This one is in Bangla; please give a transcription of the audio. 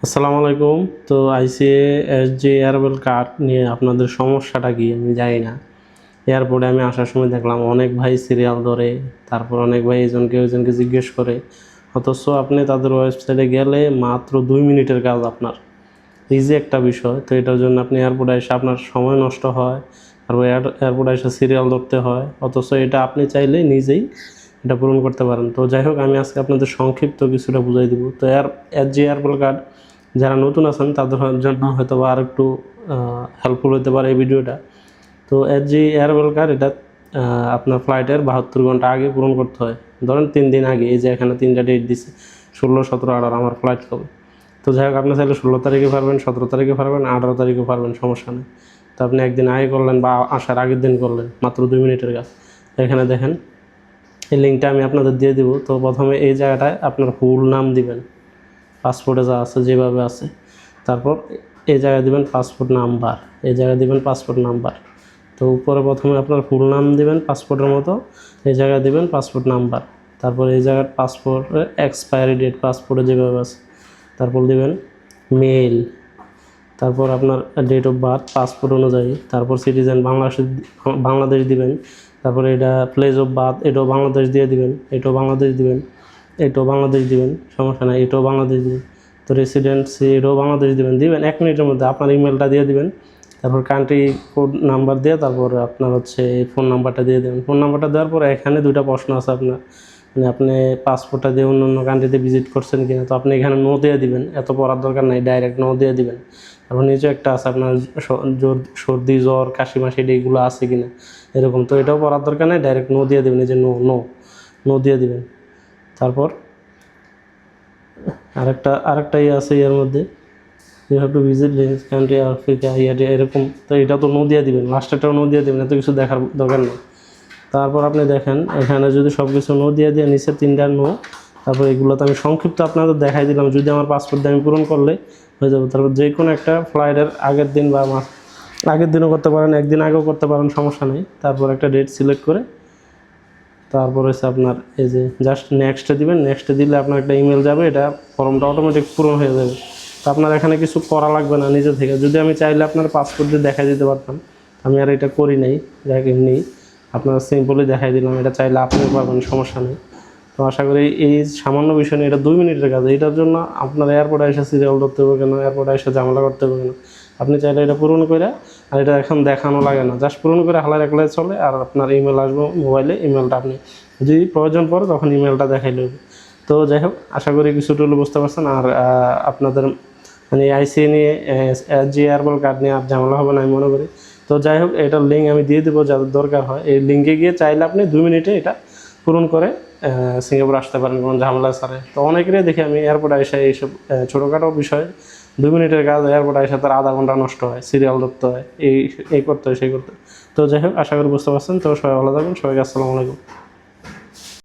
আসসালামু আলাইকুম। তো আইসিএ এসজি এয়ারবেল কার্ড নিয়ে আপনাদের সমস্যাটা কি আমি জানি না। এয়ারপোর্টে আমি আসার সময় দেখলাম অনেক ভাই সিরিয়াল ধরে, তারপর অনেক ভাই একজনকে জিজ্ঞেস করে, অথচ আপনি তাদের ওয়েবসাইটে গেলে মাত্র 2 মিনিটের কাজ আপনার। ইজি একটা বিষয়। তো এটার জন্য আপনি এয়ারপোর্টে এসে আপনার সময় নষ্ট হয়, তারপর এয়ারপোর্টে এসে সিরিয়াল ধরতে হয়, অথচ এটা আপনি চাইলে নিজেই এটা পূরণ করতে পারেন। তো যাই হোক, আমি আজকে আপনাদের সংক্ষিপ্ত কিছুটা বুঝাই দিব। তো এসজি এয়ারবেল কার্ড যারা নতুন আছেন তাদের জন্য হয়তো বা আর একটু হেল্পফুল হতে পারে এই ভিডিওটা। তো এসজি এয়ারবেল কার্ড এটা আপনার ফ্লাইটের 72 ঘন্টা আগে পূরণ করতে হয়। ধরেন 3 দিন আগে, এই যে এখানে 3টা ডেট দিচ্ছে, 16, 17, 18 আমার ফ্লাইট কবে। তো যাই হোক, আপনি চাইলে 16 তারিখে পারবেন, 17 তারিখে পারবেন, 18 তারিখে পারবেন, সমস্যা নেই। তো আপনি একদিন আগে করলেন বা আসার আগের দিন করলেন, মাত্র 2 মিনিটের কাজ। এখানে দেখেন, এই লিঙ্কটা আমি আপনাদের দিয়ে দিব। তো প্রথমে এই জায়গাটায় আপনার ফুল নাম দিবেন, পাসপোর্টে যা আছে যেভাবে আছে। তারপর এই জায়গায় দিবেন পাসপোর্ট নাম্বার, এই জায়গায় দিবেন পাসপোর্ট নাম্বার। তো উপরে প্রথমে আপনার ফুল নাম দিবেন পাসপোর্টের মতো, এই জায়গায় দিবেন পাসপোর্ট নাম্বার। তারপর এই জায়গায় পাসপোর্টের এক্সপায়ারি ডেট পাসপোর্টে যেভাবে আছে, তারপর দিবেন মেল, তারপর আপনার ডেট অফ বার্থ পাসপোর্ট অনুযায়ী, তারপর সিটিজেন বাংলাদেশ দিবেন। তারপরে এটা প্লেস অফ বার্থ, এটাও বাংলাদেশ দিয়ে দিবেন, এটাও বাংলাদেশ দিবেন, এটাও বাংলাদেশ দিবেন, সমস্যা নাই, এটাও বাংলাদেশ দিবেন। তো রেসিডেন্সি এটাও বাংলাদেশ দিবেন 1 মিনিটের মধ্যে। আপনার ইমেলটা দিয়ে দিবেন, তারপর কান্ট্রি কোড নাম্বার দিয়ে, তারপর আপনার হচ্ছে ফোন নাম্বারটা দিয়ে দেবেন। ফোন নাম্বারটা দেওয়ার পরে এখানে 2টা প্রশ্ন আছে আপনার, মানে আপনি পাসপোর্টটা দিয়ে অন্য অন্য কান্ট্রিতে ভিজিট করছেন কিনা। তো আপনি এখানে নো দিয়ে দিবেন, এত পড়ার দরকার নাই, ডাইরেক্ট নো দিয়ে দিবেন। তারপর নিচে একটা আছে আপনার সর্দি জ্বর কাশি মাসি এইগুলো আছে কিনা এরকম। তো এটাও পড়ার দরকার নেই, ডাইরেক্ট নো দিয়ে দেবেন, এই যে নো নো নো দিয়ে দিবেন। তারপর আরেকটা ইয়ে আছে এর মধ্যে, you have to visit this country Africa এরকম। তো এটা তো নো দিয়ে দিবেন, লাস্টেরটাও নো দিয়ে দেবেন, এত কিছু দেখার দরকার নেই। তারপর আপনি দেখেন এখানে যদি সব কিছু নো দিয়ে নিচে 3টা নো, তারপর এগুলো তো আমি সংক্ষিপ্ত আপনাদের দেখাই দিলাম। যদি আমার পাসপোর্ট দিয়ে আমি পূরণ করলে হয়ে যাবে। তারপর যে কোনো একটা ফ্লাইটের আগের দিন বা আগের দিনও করতে পারেন, একদিন আগেও করতে পারেন, সমস্যা নেই। তারপর একটা ডেট সিলেক্ট করে তারপর হচ্ছে আপনার এই যে জাস্ট নেক্সটে দিবেন। নেক্সটে দিলে আপনার একটা ইমেল যাবে, এটা ফর্মটা অটোমেটিক পূরণ হয়ে যাবে। তো আপনার এখানে কিছু করা লাগবে না নিজে থেকে। যদি আমি চাইলে আপনার পাসপোর্ট দিয়ে দেখাই দিতে পারতাম, আমি আর এটা করি নাই, যাই এমনি আপনারা সিম্পলি দেখাই দিলাম। এটা চাইলে আপনিও পারবেন, সমস্যা নেই। তো আশা করি এই সামান্য বিষয় নিয়ে, এটা 2 মিনিটের কাজ। এটার জন্য আপনার এয়ারপোর্টে এসে সিরিয়াল ধরতে হবে কেন, এয়ারপোর্টে এসে ঝামেলা করতে হবে কেন। আপনি চাইলে এটা পূরণ করে, আর এটা এখন দেখানো লাগে না, জাস্ট পূরণ করে হালায় রাখলে চলে। আর আপনার ইমেল আসবে মোবাইলে, ইমেলটা আপনি যদি প্রয়োজন পড়ে তখন ইমেলটা দেখাই নেবে। তো যাই হোক, আশা করি কিছুটা হলে বুঝতে পারছেন। আর আপনাদের মানে আইসিএ নিয়ে এসজি এয়ারবেল কার্ড নিয়ে আর ঝামেলা হবে না আমি মনে করি। তো যাই হোক, এটার লিঙ্ক আমি দিয়ে দেবো, যাদের দরকার হয় এই লিঙ্কে গিয়ে চাইলে আপনি 2 মিনিটে এটা পূরণ করে সিঙ্গাপুর আসতে পারেন কোনো ঝামেলা ছাড়ে। তো অনেকেরই দেখি আমি এয়ারপোর্টে এসে এইসব ছোটোখাটো বিষয় 2 মিনিটের কাজ এয়ারপোর্টে এসে তার আধা ঘন্টা নষ্ট হয়, সিরিয়াল ধরতে হয়, এই করতে হয় সেই করতে হয়। তো যাই হোক, আশা করি বুঝতে পারছেন। তো সবাই ভালো থাকবেন, সবাইকে আসসালামু আলাইকুম।